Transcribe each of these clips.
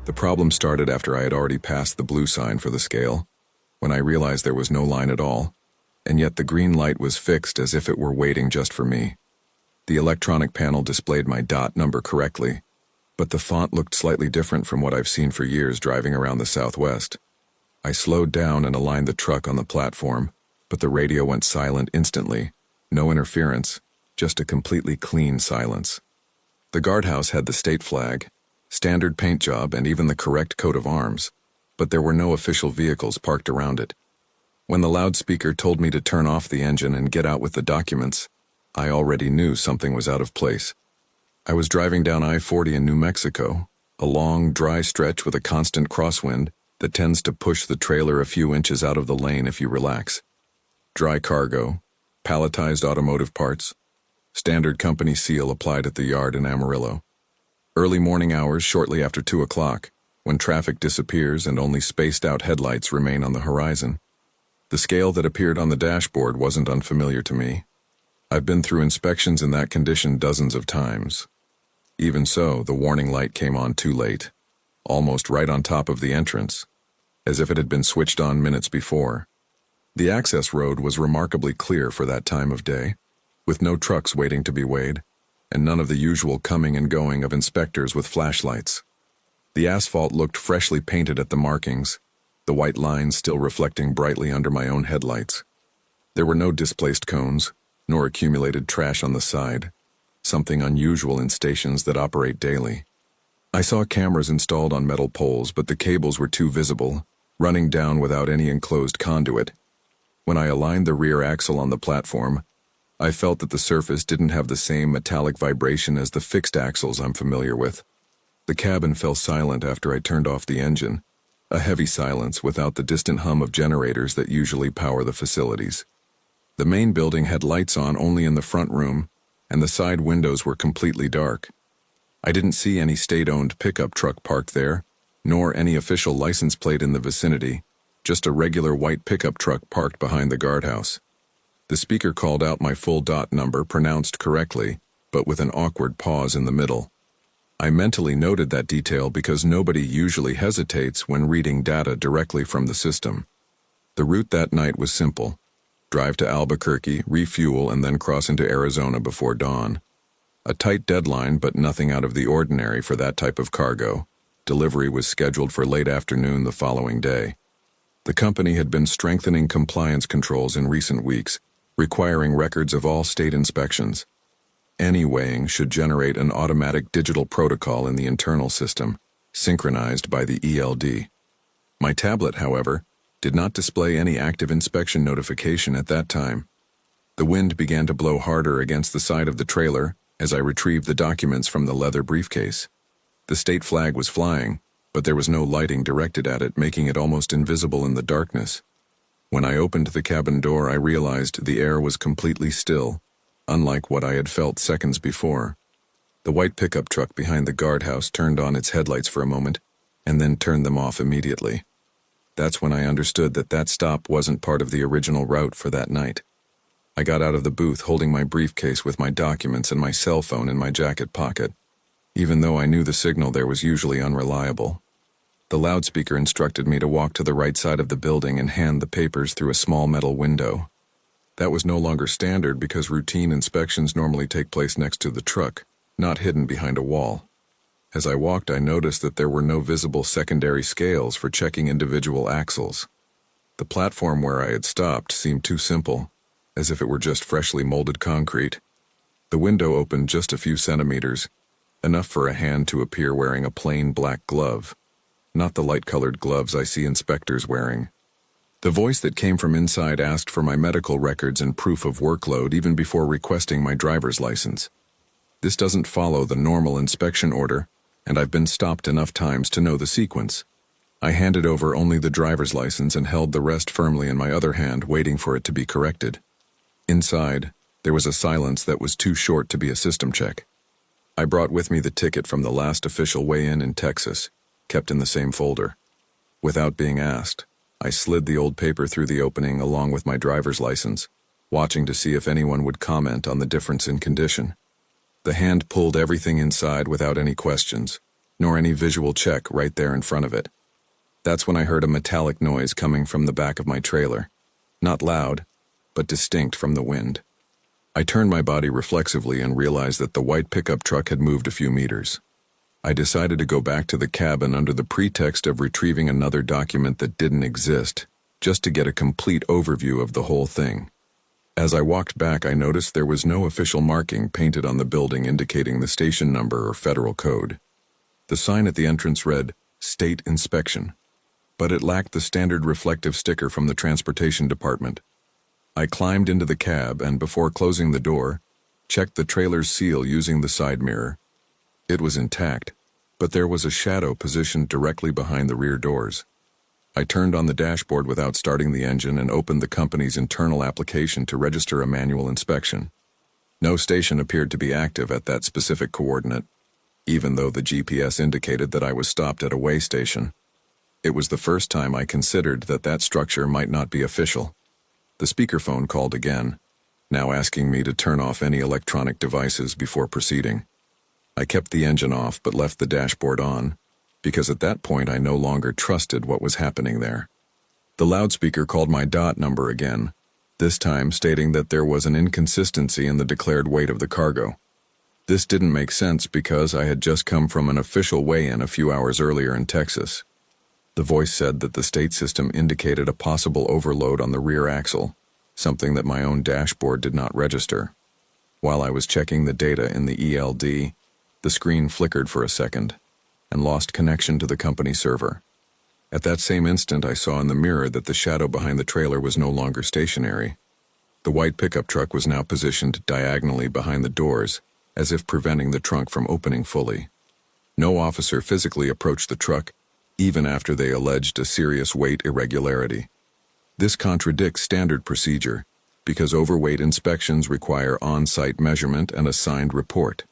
The problem started after I had already passed the blue sign for the scale, when I realized there was no line at all, and yet the green light was fixed as if it were waiting just for me. The electronic panel displayed my dot number correctly, but the font looked slightly different from what I've seen for years driving around the Southwest. I slowed down and aligned the truck on the platform, but the radio went silent instantly. No interference, just a completely clean silence. The guardhouse had the state flag, standard paint job, and even the correct coat of arms, but there were no official vehicles parked around it. When the loudspeaker told me to turn off the engine and get out with the documents, I already knew something was out of place. I was driving down I-40 in New Mexico, a long, dry stretch with a constant crosswind that tends to push the trailer a few inches out of the lane if you relax. Dry cargo, palletized automotive parts, standard company seal applied at the yard in Amarillo. Early morning hours shortly after 2 o'clock, when traffic disappears and only spaced-out headlights remain on the horizon. The scale that appeared on the dashboard wasn't unfamiliar to me. I've been through inspections in that condition dozens of times. Even so, the warning light came on too late, almost right on top of the entrance, as if it had been switched on minutes before. The access road was remarkably clear for that time of day, with no trucks waiting to be weighed, and none of the usual coming and going of inspectors with flashlights. The asphalt looked freshly painted at the markings, the white lines still reflecting brightly under my own headlights. There were no displaced cones, nor accumulated trash on the side, something unusual in stations that operate daily. I saw cameras installed on metal poles, but the cables were too visible, running down without any enclosed conduit. When I aligned the rear axle on the platform, I felt that the surface didn't have the same metallic vibration as the fixed axles I'm familiar with. The cabin fell silent after I turned off the engine, a heavy silence without the distant hum of generators that usually power the facilities. The main building had lights on only in the front room, and the side windows were completely dark. I didn't see any state-owned pickup truck parked there, nor any official license plate in the vicinity, just a regular white pickup truck parked behind the guardhouse. The speaker called out my full dot number, pronounced correctly, but with an awkward pause in the middle. I mentally noted that detail because nobody usually hesitates when reading data directly from the system. The route that night was simple. Drive to Albuquerque, refuel, and then cross into Arizona before dawn. A tight deadline, but nothing out of the ordinary for that type of cargo. Delivery was scheduled for late afternoon the following day. The company had been strengthening compliance controls in recent weeks, requiring records of all state inspections. Any weighing should generate an automatic digital protocol in the internal system, synchronized by the ELD. My tablet, however, did not display any active inspection notification at that time. The wind began to blow harder against the side of the trailer as I retrieved the documents from the leather briefcase. The state flag was flying, but there was no lighting directed at it, making it almost invisible in the darkness. When I opened the cabin door, I realized the air was completely still, unlike what I had felt seconds before. The white pickup truck behind the guardhouse turned on its headlights for a moment, and then turned them off immediately. That's when I understood that that stop wasn't part of the original route for that night. I got out of the booth holding my briefcase with my documents and my cell phone in my jacket pocket, even though I knew the signal there was usually unreliable. The loudspeaker instructed me to walk to the right side of the building and hand the papers through a small metal window. That was no longer standard because routine inspections normally take place next to the truck, not hidden behind a wall. As I walked, I noticed that there were no visible secondary scales for checking individual axles. The platform where I had stopped seemed too simple, as if it were just freshly molded concrete. The window opened just a few centimeters, enough for a hand to appear wearing a plain black glove, not the light-colored gloves I see inspectors wearing. The voice that came from inside asked for my medical records and proof of workload even before requesting my driver's license. This doesn't follow the normal inspection order, and I've been stopped enough times to know the sequence. I handed over only the driver's license and held the rest firmly in my other hand, waiting for it to be corrected. Inside, there was a silence that was too short to be a system check. I brought with me the ticket from the last official weigh-in in Texas, kept in the same folder. Without being asked, I slid the old paper through the opening along with my driver's license, watching to see if anyone would comment on the difference in condition. The hand pulled everything inside without any questions. nor any visual check right there in front of it. That's when I heard a metallic noise coming from the back of my trailer. Not loud, but distinct from the wind. I turned my body reflexively and realized that the white pickup truck had moved a few meters. I decided to go back to the cabin under the pretext of retrieving another document that didn't exist, just to get a complete overview of the whole thing. As I walked back, I noticed there was no official marking painted on the building indicating the station number or federal code. The sign at the entrance read, "State Inspection," but it lacked the standard reflective sticker from the transportation department. I climbed into the cab and, before closing the door, checked the trailer's seal using the side mirror. It was intact, but there was a shadow positioned directly behind the rear doors. I turned on the dashboard without starting the engine and opened the company's internal application to register a manual inspection. No station appeared to be active at that specific coordinate, even though the GPS indicated that I was stopped at a way station. It was the first time I considered that structure might not be official. The speakerphone called again, now asking me to turn off any electronic devices before proceeding. I kept the engine off but left the dashboard on, because at that point I no longer trusted what was happening there. The loudspeaker called my DOT number again, this time stating that there was an inconsistency in the declared weight of the cargo. This didn't make sense because I had just come from an official weigh-in a few hours earlier in Texas. The voice said that the state system indicated a possible overload on the rear axle, something that my own dashboard did not register. While I was checking the data in the ELD, the screen flickered for a second and lost connection to the company server. At that same instant, I saw in the mirror that the shadow behind the trailer was no longer stationary. The white pickup truck was now positioned diagonally behind the doors, as if preventing the trunk from opening fully. No officer physically approached the truck, even after they alleged a serious weight irregularity. This contradicts standard procedure, because overweight inspections require on-site measurement and a signed report.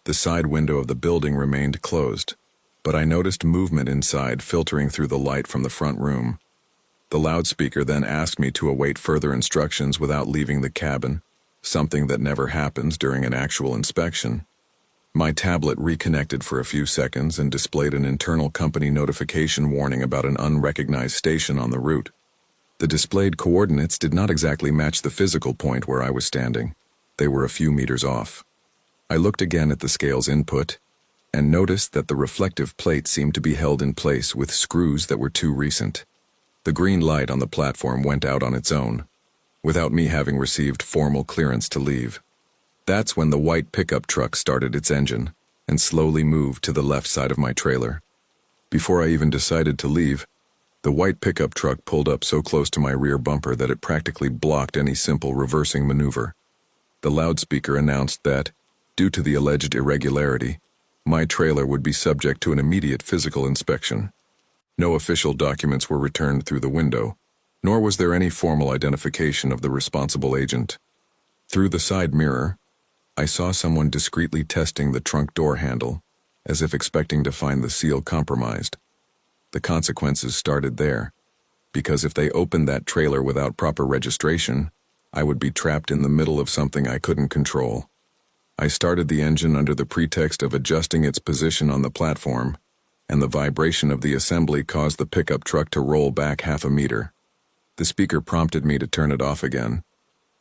The side window of the building remained closed, but I noticed movement inside filtering through the light from the front room. The loudspeaker then asked me to await further instructions without leaving the cabin, something that never happens during an actual inspection. My tablet reconnected for a few seconds and displayed an internal company notification warning about an unrecognized station on the route. The displayed coordinates did not exactly match the physical point where I was standing. They were a few meters off. I looked again at the scale's input and noticed that the reflective plate seemed to be held in place with screws that were too recent. The green light on the platform went out on its own, without me having received formal clearance to leave. That's when the white pickup truck started its engine and slowly moved to the left side of my trailer. Before I even decided to leave, the white pickup truck pulled up so close to my rear bumper that it practically blocked any simple reversing maneuver. The loudspeaker announced that, due to the alleged irregularity, my trailer would be subject to an immediate physical inspection. No official documents were returned through the window, nor was there any formal identification of the responsible agent. Through the side mirror, I saw someone discreetly testing the trunk door handle, as if expecting to find the seal compromised. The consequences started there, because if they opened that trailer without proper registration, I would be trapped in the middle of something I couldn't control. I started the engine under the pretext of adjusting its position on the platform, and the vibration of the assembly caused the pickup truck to roll back half a meter. The speaker prompted me to turn it off again,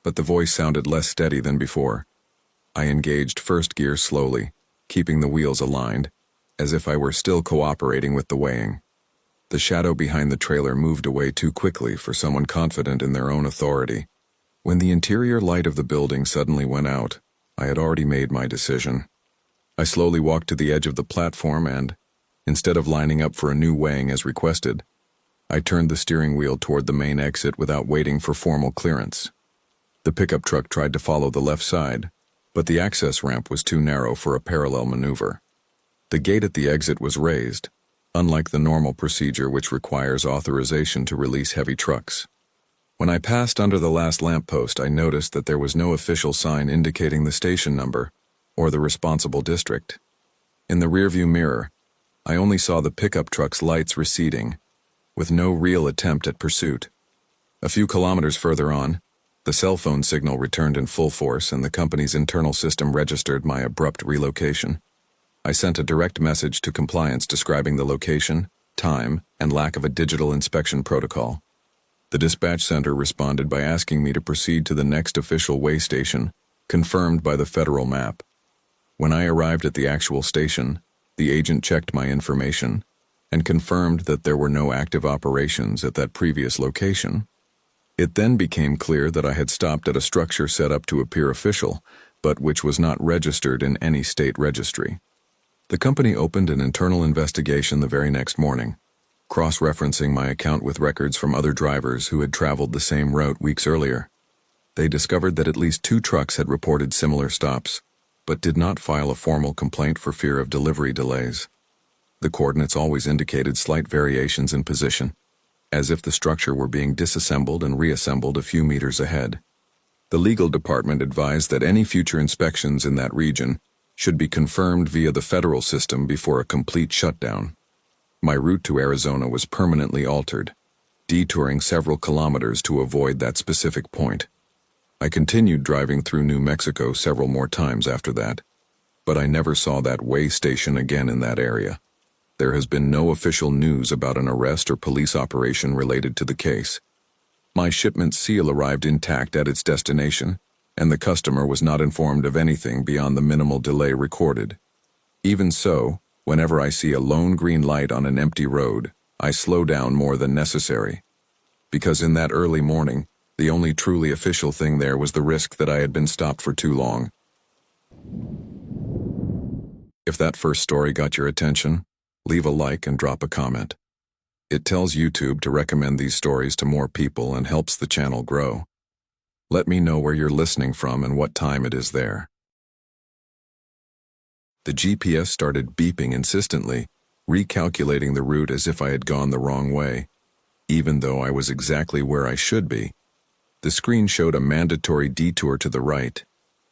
but the voice sounded less steady than before. I engaged first gear slowly, keeping the wheels aligned, as if I were still cooperating with the weighing. The shadow behind the trailer moved away too quickly for someone confident in their own authority. When the interior light of the building suddenly went out, I had already made my decision. I slowly walked to the edge of the platform and, instead of lining up for a new weighing as requested, I turned the steering wheel toward the main exit without waiting for formal clearance. The pickup truck tried to follow the left side, but the access ramp was too narrow for a parallel maneuver. The gate at the exit was raised, unlike the normal procedure which requires authorization to release heavy trucks. When I passed under the last lamppost, I noticed that there was no official sign indicating the station number or the responsible district. In the rearview mirror, I only saw the pickup truck's lights receding, with no real attempt at pursuit. A few kilometers further on, the cell phone signal returned in full force and the company's internal system registered my abrupt relocation. I sent a direct message to compliance describing the location, time, and lack of a digital inspection protocol. The dispatch center responded by asking me to proceed to the next official way station, confirmed by the federal map. When I arrived at the actual station, the agent checked my information and confirmed that there were no active operations at that previous location. It then became clear that I had stopped at a structure set up to appear official, but which was not registered in any state registry. The company opened an internal investigation the very next morning, cross-referencing my account with records from other drivers who had traveled the same route weeks earlier. They discovered that at least 2 trucks had reported similar stops, but did not file a formal complaint for fear of delivery delays. The coordinates always indicated slight variations in position, as if the structure were being disassembled and reassembled a few meters ahead. The legal department advised that any future inspections in that region should be confirmed via the federal system before a complete shutdown. My route to Arizona was permanently altered, detouring several kilometers to avoid that specific point. I continued driving through New Mexico several more times after that, but I never saw that way station again in that area. There has been no official news about an arrest or police operation related to the case. My shipment seal arrived intact at its destination, and the customer was not informed of anything beyond the minimal delay recorded. Even so, whenever I see a lone green light on an empty road, I slow down more than necessary. Because in that early morning, the only truly official thing there was the risk that I had been stopped for too long. If that first story got your attention, leave a like and drop a comment. It tells YouTube to recommend these stories to more people and helps the channel grow. Let me know where you're listening from and what time it is there. The GPS started beeping insistently, recalculating the route as if I had gone the wrong way, even though I was exactly where I should be. The screen showed a mandatory detour to the right,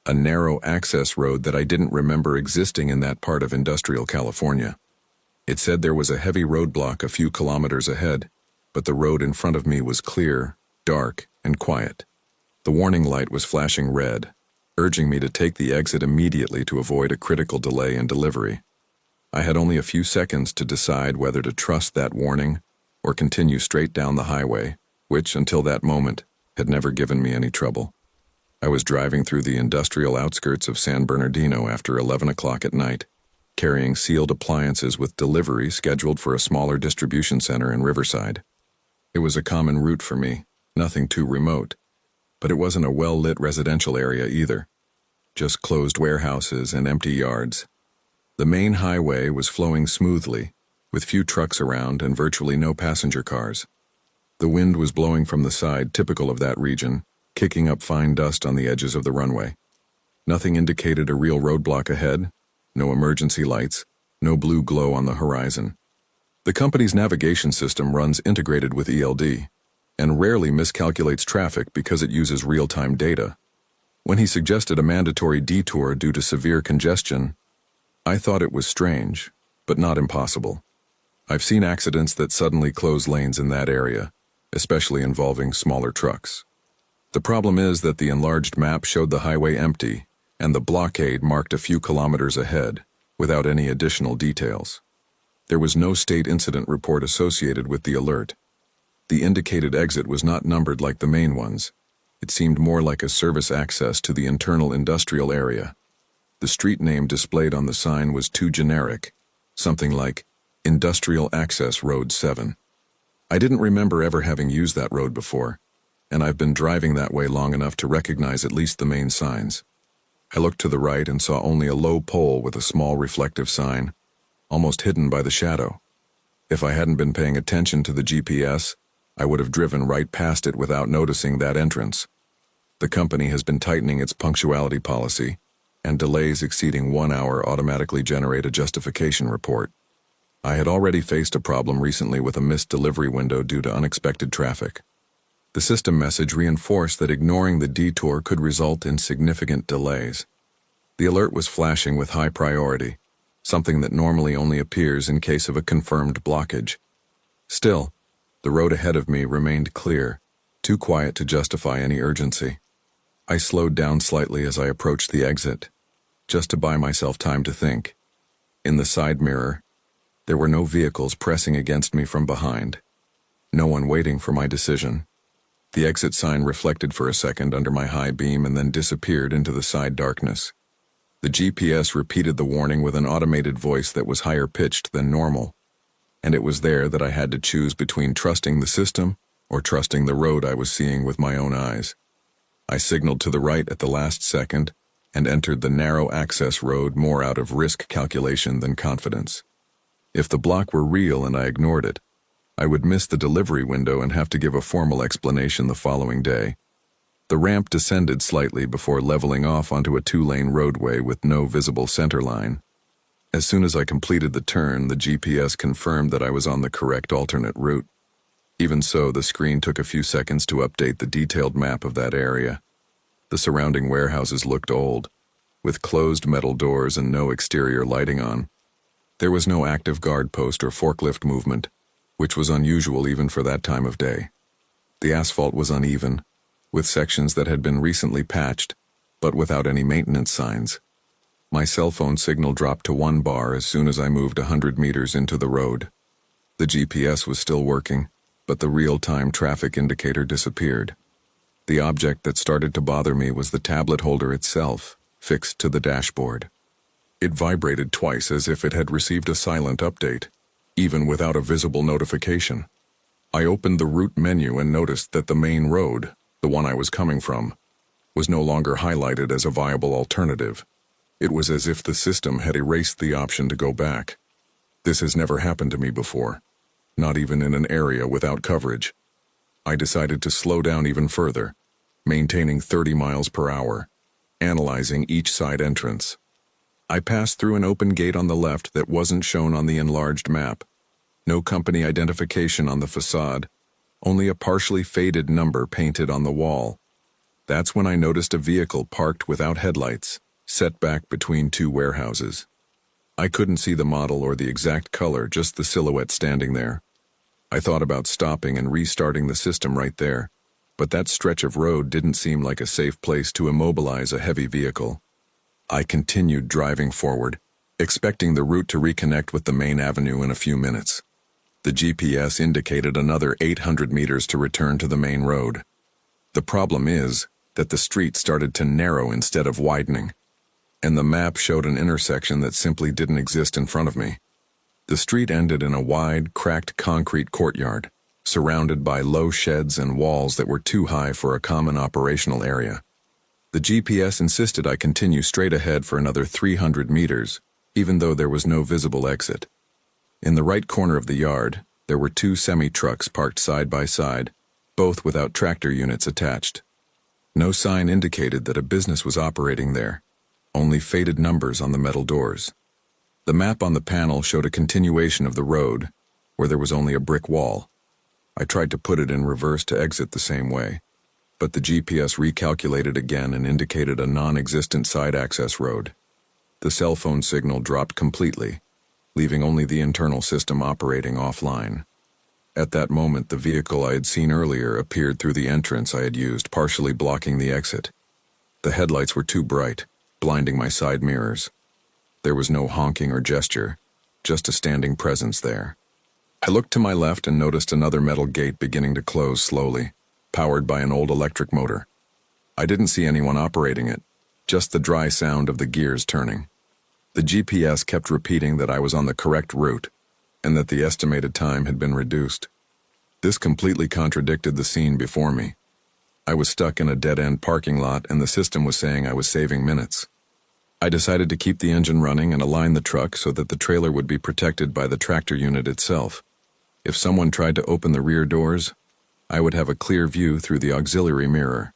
a narrow access road that I didn't remember existing in that part of industrial California. It said there was a heavy roadblock a few kilometers ahead, but the road in front of me was clear, dark, and quiet. The warning light was flashing red, urging me to take the exit immediately to avoid a critical delay in delivery. I had only a few seconds to decide whether to trust that warning or continue straight down the highway, which, until that moment, had never given me any trouble. I was driving through the industrial outskirts of San Bernardino after 11 o'clock at night, carrying sealed appliances with delivery scheduled for a smaller distribution center in Riverside. It was a common route for me, nothing too remote, but it wasn't a well-lit residential area either, just closed warehouses and empty yards. The main highway was flowing smoothly, with few trucks around and virtually no passenger cars. The wind was blowing from the side typical of that region, kicking up fine dust on the edges of the runway. Nothing indicated a real roadblock ahead, no emergency lights, no blue glow on the horizon. The company's navigation system runs integrated with ELD, and rarely miscalculates traffic because it uses real-time data. When he suggested a mandatory detour due to severe congestion, I thought it was strange, but not impossible. I've seen accidents that suddenly close lanes in that area, especially involving smaller trucks. The problem is that the enlarged map showed the highway empty, and the blockade marked a few kilometers ahead, without any additional details. There was no state incident report associated with the alert. The indicated exit was not numbered like the main ones. It seemed more like a service access to the internal industrial area. The street name displayed on the sign was too generic, something like Industrial Access Road 7. I didn't remember ever having used that road before, and I've been driving that way long enough to recognize at least the main signs. I looked to the right and saw only a low pole with a small reflective sign, almost hidden by the shadow. If I hadn't been paying attention to the GPS, I would have driven right past it without noticing that entrance. The company has been tightening its punctuality policy, and delays exceeding 1 hour automatically generate a justification report. I had already faced a problem recently with a missed delivery window due to unexpected traffic. The system message reinforced that ignoring the detour could result in significant delays. The alert was flashing with high priority, something that normally only appears in case of a confirmed blockage. Still, the road ahead of me remained clear, too quiet to justify any urgency. I slowed down slightly as I approached the exit, just to buy myself time to think. In the side mirror, there were no vehicles pressing against me from behind. No one waiting for my decision. The exit sign reflected for a second under my high beam and then disappeared into the side darkness. The GPS repeated the warning with an automated voice that was higher pitched than normal, and it was there that I had to choose between trusting the system or trusting the road I was seeing with my own eyes. I signaled to the right at the last second and entered the narrow access road more out of risk calculation than confidence. If the block were real and I ignored it, I would miss the delivery window and have to give a formal explanation the following day. The ramp descended slightly before leveling off onto a 2-lane roadway with no visible center line. As soon as I completed the turn, the GPS confirmed that I was on the correct alternate route. Even so, the screen took a few seconds to update the detailed map of that area. The surrounding warehouses looked old, with closed metal doors and no exterior lighting on. There was no active guard post or forklift movement, which was unusual even for that time of day. The asphalt was uneven, with sections that had been recently patched, but without any maintenance signs. My cell phone signal dropped to 1 bar as soon as I moved 100 meters into the road. The GPS was still working, but the real-time traffic indicator disappeared. The object that started to bother me was the tablet holder itself, fixed to the dashboard. It vibrated twice as if it had received a silent update, even without a visible notification. I opened the route menu and noticed that the main road, the one I was coming from, was no longer highlighted as a viable alternative. It was as if the system had erased the option to go back. This has never happened to me before, not even in an area without coverage. I decided to slow down even further, maintaining 30 miles per hour, analyzing each side entrance. I passed through an open gate on the left that wasn't shown on the enlarged map. No company identification on the facade, only a partially faded number painted on the wall. That's when I noticed a vehicle parked without headlights, set back between 2 warehouses. I couldn't see the model or the exact color, just the silhouette standing there. I thought about stopping and restarting the system right there, but that stretch of road didn't seem like a safe place to immobilize a heavy vehicle. I continued driving forward, expecting the route to reconnect with the main avenue in a few minutes. The GPS indicated another 800 meters to return to the main road. The problem is that the street started to narrow instead of widening, and the map showed an intersection that simply didn't exist in front of me. The street ended in a wide, cracked concrete courtyard, surrounded by low sheds and walls that were too high for a common operational area. The GPS insisted I continue straight ahead for another 300 meters, even though there was no visible exit. In the right corner of the yard, there were 2 semi-trucks parked side by side, both without tractor units attached. No sign indicated that a business was operating there, only faded numbers on the metal doors. The map on the panel showed a continuation of the road, where there was only a brick wall. I tried to put it in reverse to exit the same way, but the GPS recalculated again and indicated a non-existent side access road. The cell phone signal dropped completely, leaving only the internal system operating offline. At that moment, the vehicle I had seen earlier appeared through the entrance I had used, partially blocking the exit. The headlights were too bright, blinding my side mirrors. There was no honking or gesture, just a standing presence there. I looked to my left and noticed another metal gate beginning to close slowly, powered by an old electric motor. I didn't see anyone operating it, just the dry sound of the gears turning. The GPS kept repeating that I was on the correct route, and that the estimated time had been reduced. This completely contradicted the scene before me. I was stuck in a dead-end parking lot, and the system was saying I was saving minutes. I decided to keep the engine running and align the truck so that the trailer would be protected by the tractor unit itself. If someone tried to open the rear doors, I would have a clear view through the auxiliary mirror.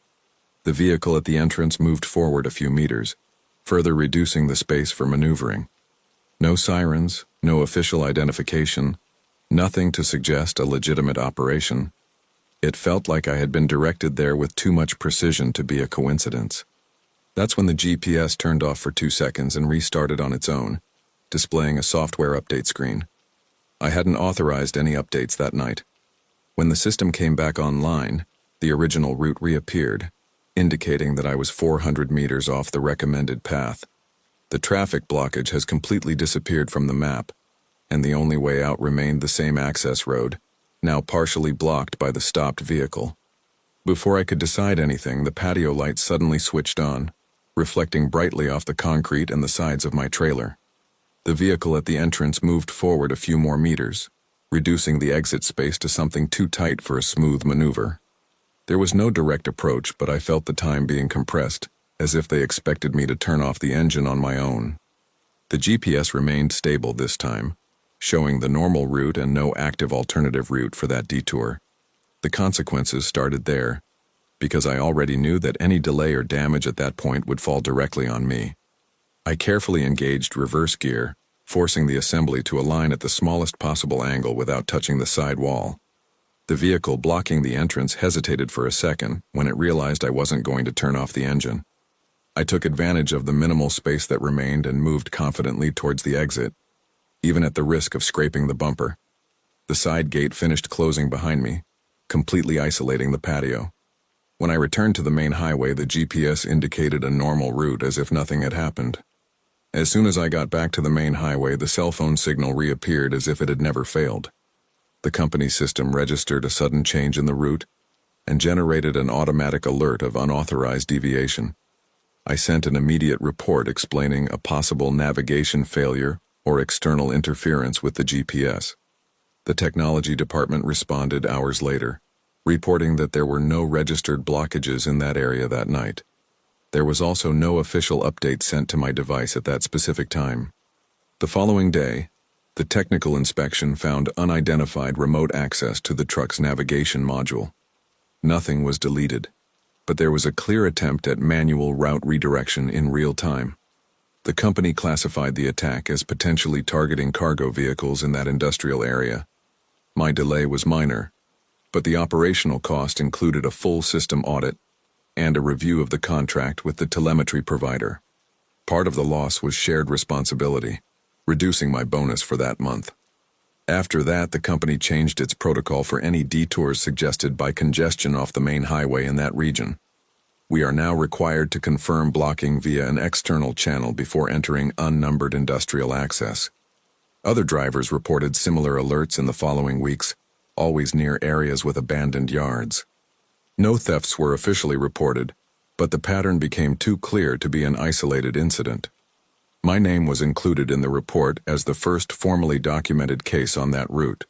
The vehicle at the entrance moved forward a few meters, further reducing the space for maneuvering. No sirens, no official identification, nothing to suggest a legitimate operation. It felt like I had been directed there with too much precision to be a coincidence. That's when the GPS turned off for 2 seconds and restarted on its own, displaying a software update screen. I hadn't authorized any updates that night. When the system came back online, the original route reappeared, indicating that I was 400 meters off the recommended path. The traffic blockage has completely disappeared from the map, and the only way out remained the same access road, now partially blocked by the stopped vehicle. Before I could decide anything, the patio light suddenly switched on, reflecting brightly off the concrete and the sides of my trailer. The vehicle at the entrance moved forward a few more meters, reducing the exit space to something too tight for a smooth maneuver. There was no direct approach, but I felt the time being compressed, as if they expected me to turn off the engine on my own. The GPS remained stable this time, showing the normal route and no active alternative route for that detour. The consequences started there, because I already knew that any delay or damage at that point would fall directly on me. I carefully engaged reverse gear, forcing the assembly to align at the smallest possible angle without touching the side wall. The vehicle blocking the entrance hesitated for a second when it realized I wasn't going to turn off the engine. I took advantage of the minimal space that remained and moved confidently towards the exit, even at the risk of scraping the bumper. The side gate finished closing behind me, completely isolating the patio. When I returned to the main highway, the GPS indicated a normal route as if nothing had happened. As soon as I got back to the main highway, the cell phone signal reappeared as if it had never failed. The company system registered a sudden change in the route and generated an automatic alert of unauthorized deviation. I sent an immediate report explaining a possible navigation failure or external interference with the GPS. The technology department responded hours later, reporting that there were no registered blockages in that area that night. There was also no official update sent to my device at that specific time. The following day, the technical inspection found unidentified remote access to the truck's navigation module. Nothing was deleted, but there was a clear attempt at manual route redirection in real time. The company classified the attack as potentially targeting cargo vehicles in that industrial area. My delay was minor, but the operational cost included a full system audit and a review of the contract with the telemetry provider. Part of the loss was shared responsibility, reducing my bonus for that month. After that, the company changed its protocol for any detours suggested by congestion off the main highway in that region. We are now required to confirm blocking via an external channel before entering unnumbered industrial access. Other drivers reported similar alerts in the following weeks, always near areas with abandoned yards. No thefts were officially reported, but the pattern became too clear to be an isolated incident. My name was included in the report as the first formally documented case on that route.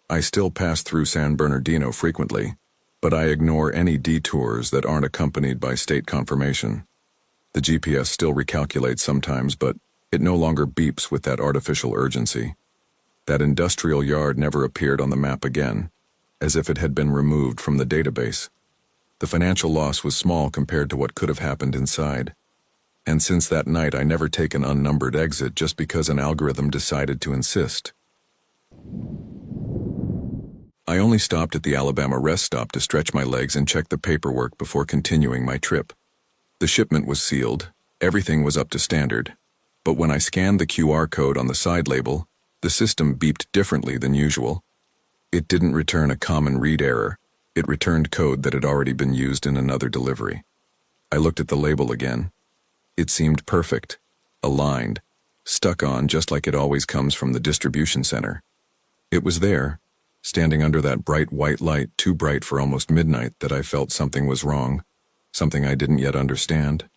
I still pass through San Bernardino frequently, but I ignore any detours that aren't accompanied by state confirmation. The GPS still recalculates sometimes, but it no longer beeps with that artificial urgency. That industrial yard never appeared on the map again, as if it had been removed from the database. The financial loss was small compared to what could have happened inside. And since that night, I never take an unnumbered exit just because an algorithm decided to insist. I only stopped at the Alabama rest stop to stretch my legs and check the paperwork before continuing my trip. The shipment was sealed, everything was up to standard, but when I scanned the QR code on the side label, the system beeped differently than usual. It didn't return a common read error. It returned code that had already been used in another delivery. I looked at the label again. It seemed perfect, aligned, stuck on just like it always comes from the distribution center. It was there, standing under that bright white light, too bright for almost midnight, that I felt something was wrong, something I didn't yet understand.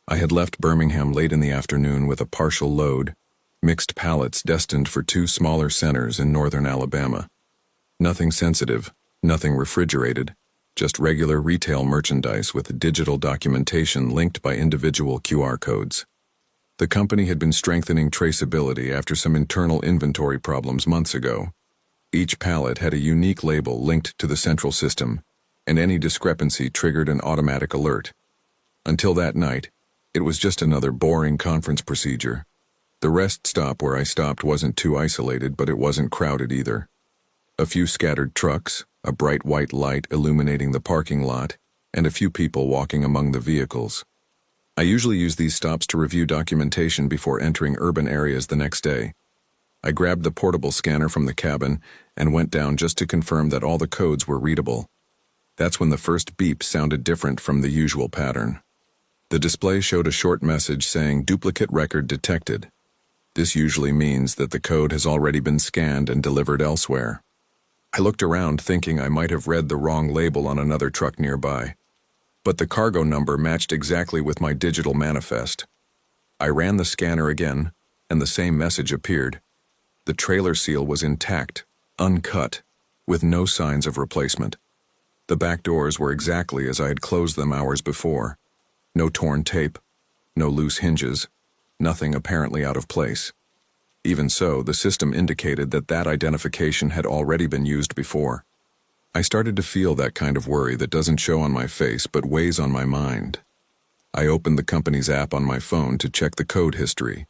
I had left Birmingham late in the afternoon with a partial load, mixed pallets destined for 2 smaller centers in northern Alabama. Nothing sensitive, nothing refrigerated, just regular retail merchandise with digital documentation linked by individual QR codes. The company had been strengthening traceability after some internal inventory problems months ago. Each pallet had a unique label linked to the central system, and any discrepancy triggered an automatic alert. Until that night, it was just another boring conference procedure. The rest stop where I stopped wasn't too isolated, but it wasn't crowded either. A few scattered trucks, a bright white light illuminating the parking lot, and a few people walking among the vehicles. I usually use these stops to review documentation before entering urban areas the next day. I grabbed the portable scanner from the cabin and went down just to confirm that all the codes were readable. That's when the first beep sounded different from the usual pattern. The display showed a short message saying duplicate record detected. This usually means that the code has already been scanned and delivered elsewhere. I looked around thinking I might have read the wrong label on another truck nearby. But the cargo number matched exactly with my digital manifest. I ran the scanner again, and the same message appeared. The trailer seal was intact, uncut, with no signs of replacement. The back doors were exactly as I had closed them hours before. No torn tape, no loose hinges, nothing apparently out of place. Even so, the system indicated that that identification had already been used before. I started to feel that kind of worry that doesn't show on my face but weighs on my mind. I opened the company's app on my phone to check the code history.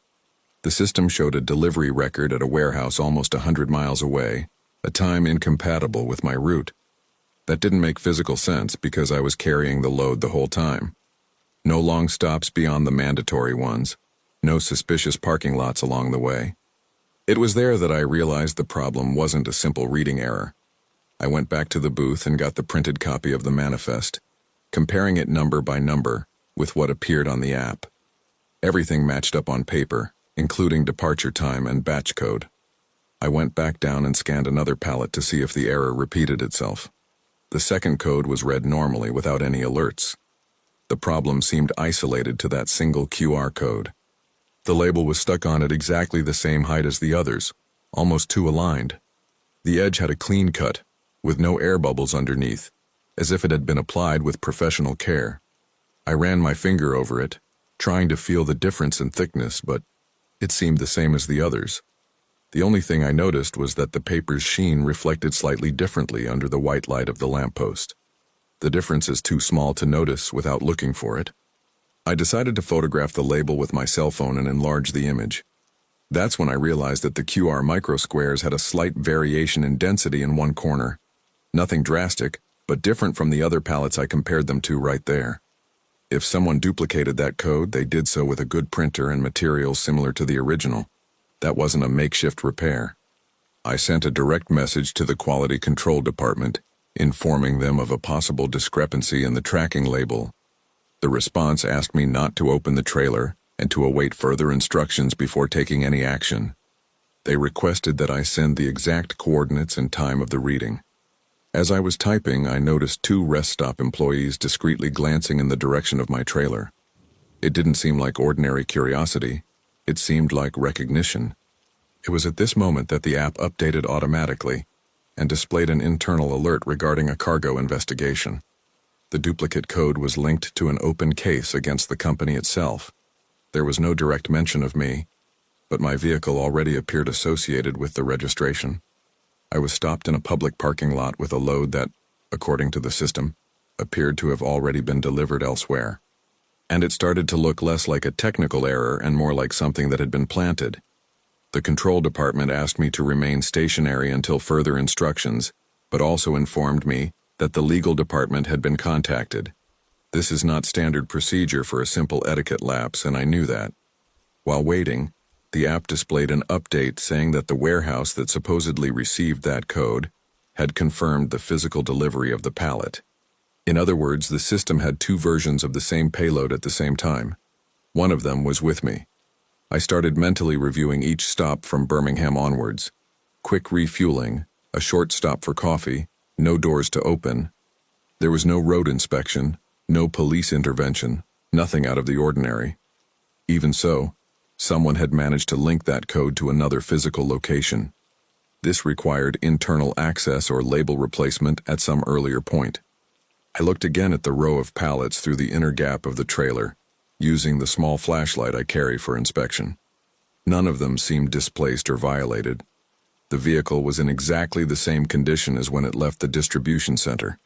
The system showed a delivery record at a warehouse almost 100 miles away, a time incompatible with my route. That didn't make physical sense because I was carrying the load the whole time. No long stops beyond the mandatory ones, no suspicious parking lots along the way. It was there that I realized the problem wasn't a simple reading error. I went back to the booth and got the printed copy of the manifest, comparing it number by number with what appeared on the app. Everything matched up on paper, including departure time and batch code. I went back down and scanned another pallet to see if the error repeated itself. The second code was read normally without any alerts. The problem seemed isolated to that single QR code. The label was stuck on at exactly the same height as the others, almost too aligned. The edge had a clean cut, with no air bubbles underneath, as if it had been applied with professional care. I ran my finger over it, trying to feel the difference in thickness, but it seemed the same as the others. The only thing I noticed was that the paper's sheen reflected slightly differently under the white light of the lamppost. The difference is too small to notice without looking for it. I decided to photograph the label with my cell phone and enlarge the image. That's when I realized that the QR microsquares had a slight variation in density in one corner. Nothing drastic, but different from the other pallets I compared them to right there. If someone duplicated that code, they did so with a good printer and materials similar to the original. That wasn't a makeshift repair. I sent a direct message to the quality control department, informing them of a possible discrepancy in the tracking label. The response asked me not to open the trailer and to await further instructions before taking any action. They requested that I send the exact coordinates and time of the reading. As I was typing, I noticed 2 rest stop employees discreetly glancing in the direction of my trailer. It didn't seem like ordinary curiosity. It seemed like recognition. It was at this moment that the app updated automatically and displayed an internal alert regarding a cargo investigation. The duplicate code was linked to an open case against the company itself. There was no direct mention of me, but my vehicle already appeared associated with the registration. I was stopped in a public parking lot with a load that, according to the system, appeared to have already been delivered elsewhere. And it started to look less like a technical error and more like something that had been planted. The control department asked me to remain stationary until further instructions, but also informed me that the legal department had been contacted. This is not standard procedure for a simple etiquette lapse, and I knew that. While waiting, the app displayed an update saying that the warehouse that supposedly received that code had confirmed the physical delivery of the pallet. In other words, the system had 2 versions of the same payload at the same time. One of them was with me. I started mentally reviewing each stop from Birmingham onwards. Quick refueling, a short stop for coffee, no doors to open. There was no road inspection, no police intervention, nothing out of the ordinary. Even so, someone had managed to link that code to another physical location. This required internal access or label replacement at some earlier point. I looked again at the row of pallets through the inner gap of the trailer, using the small flashlight I carry for inspection. None of them seemed displaced or violated. The vehicle was in exactly the same condition as when it left the distribution center.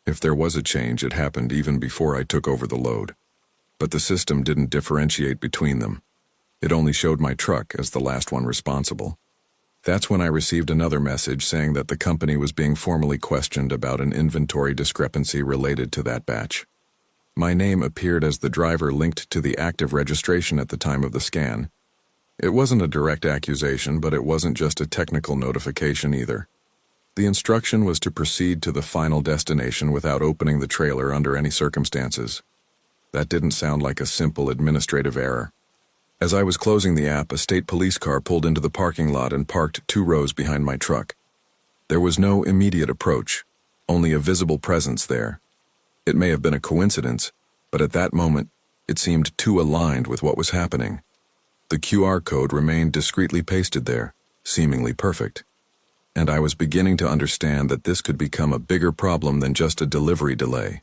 If there was a change, it happened even before I took over the load. But the system didn't differentiate between them. It only showed my truck as the last one responsible. That's when I received another message saying that the company was being formally questioned about an inventory discrepancy related to that batch. My name appeared as the driver linked to the active registration at the time of the scan. It wasn't a direct accusation, but it wasn't just a technical notification either. The instruction was to proceed to the final destination without opening the trailer under any circumstances. That didn't sound like a simple administrative error. As I was closing the app, a state police car pulled into the parking lot and parked 2 rows behind my truck. There was no immediate approach, only a visible presence there. It may have been a coincidence, but at that moment, it seemed too aligned with what was happening. The QR code remained discreetly pasted there, seemingly perfect. And I was beginning to understand that this could become a bigger problem than just a delivery delay.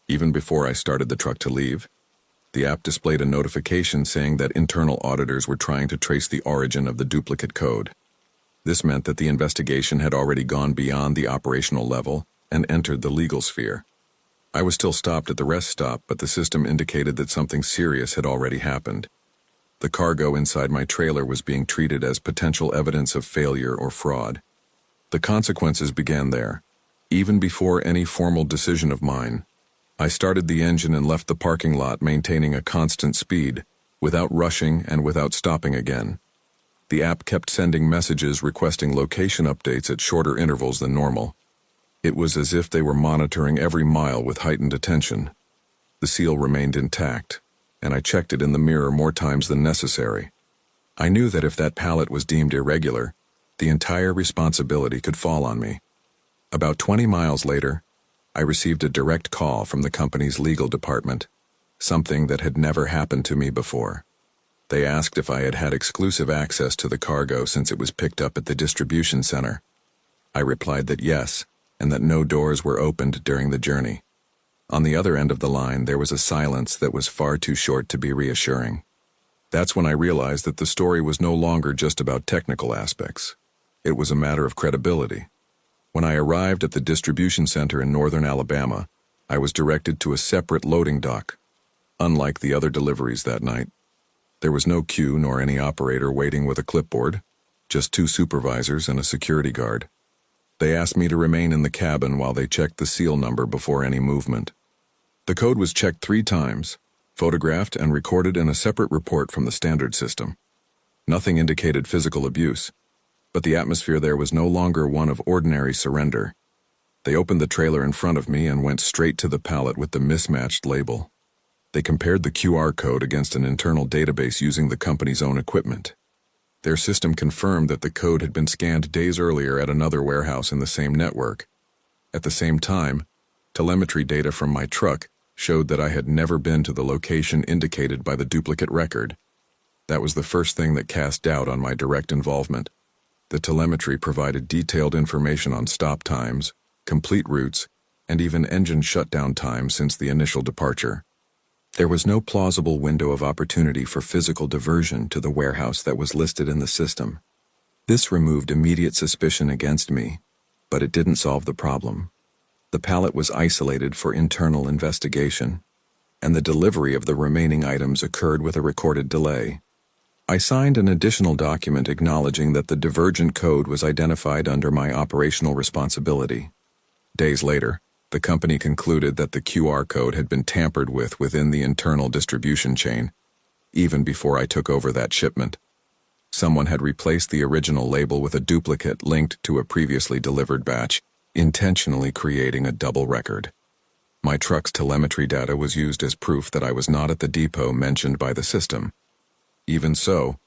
Even before I started the truck to leave, the app displayed a notification saying that internal auditors were trying to trace the origin of the duplicate code. This meant that the investigation had already gone beyond the operational level and entered the legal sphere. I was still stopped at the rest stop, but the system indicated that something serious had already happened. The cargo inside my trailer was being treated as potential evidence of failure or fraud. The consequences began there, even before any formal decision of mine. I started the engine and left the parking lot, maintaining a constant speed, without rushing and without stopping again. The app kept sending messages requesting location updates at shorter intervals than normal. It was as if they were monitoring every mile with heightened attention. The seal remained intact, and I checked it in the mirror more times than necessary. I knew that if that pallet was deemed irregular, the entire responsibility could fall on me. About 20 miles later, I received a direct call from the company's legal department, something that had never happened to me before. They asked if I had had exclusive access to the cargo since it was picked up at the distribution center. I replied that yes, and that no doors were opened during the journey. On the other end of the line, there was a silence that was far too short to be reassuring. That's when I realized that the story was no longer just about technical aspects. It was a matter of credibility. When I arrived at the distribution center in northern Alabama, I was directed to a separate loading dock. Unlike the other deliveries that night, there was no queue nor any operator waiting with a clipboard, just 2 supervisors and a security guard. They asked me to remain in the cabin while they checked the seal number before any movement. The code was checked 3 times, photographed and recorded in a separate report from the standard system. Nothing indicated physical abuse, but the atmosphere there was no longer one of ordinary surrender. They opened the trailer in front of me and went straight to the pallet with the mismatched label. They compared the QR code against an internal database using the company's own equipment. Their system confirmed that the code had been scanned days earlier at another warehouse in the same network. At the same time, telemetry data from my truck showed that I had never been to the location indicated by the duplicate record. That was the first thing that cast doubt on my direct involvement. The telemetry provided detailed information on stop times, complete routes, and even engine shutdown times since the initial departure. There was no plausible window of opportunity for physical diversion to the warehouse that was listed in the system. This removed immediate suspicion against me, but it didn't solve the problem. The pallet was isolated for internal investigation, and the delivery of the remaining items occurred with a recorded delay. I signed an additional document acknowledging that the divergent code was identified under my operational responsibility. Days later, the company concluded that the QR code had been tampered with within the internal distribution chain, even before I took over that shipment. Someone had replaced the original label with a duplicate linked to a previously delivered batch, intentionally creating a double record. My truck's telemetry data was used as proof that I was not at the depot mentioned by the system. Even so,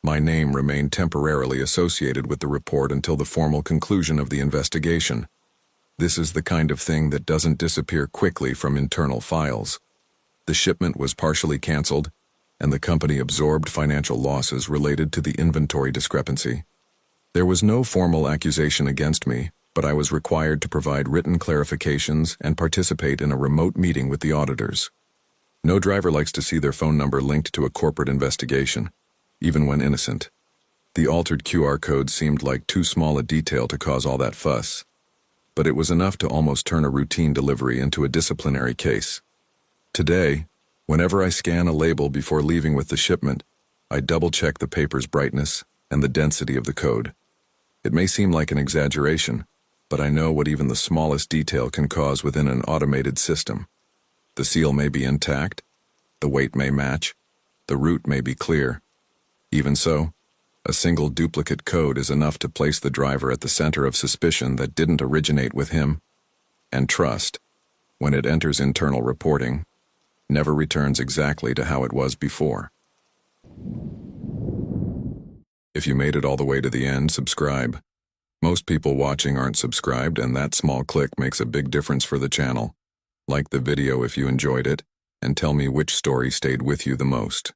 my name remained temporarily associated with the report until the formal conclusion of the investigation. This is the kind of thing that doesn't disappear quickly from internal files. The shipment was partially canceled, and the company absorbed financial losses related to the inventory discrepancy. There was no formal accusation against me, but I was required to provide written clarifications and participate in a remote meeting with the auditors. No driver likes to see their phone number linked to a corporate investigation, even when innocent. The altered QR code seemed like too small a detail to cause all that fuss, but it was enough to almost turn a routine delivery into a disciplinary case. Today, whenever I scan a label before leaving with the shipment, I double-check the paper's brightness and the density of the code. It may seem like an exaggeration, but I know what even the smallest detail can cause within an automated system. The seal may be intact, the weight may match, the route may be clear. Even so, a single duplicate code is enough to place the driver at the center of suspicion that didn't originate with him. And trust, when it enters internal reporting, never returns exactly to how it was before. If you made it all the way to the end, subscribe. Most people watching aren't subscribed, and that small click makes a big difference for the channel. Like the video if you enjoyed it, and tell me which story stayed with you the most.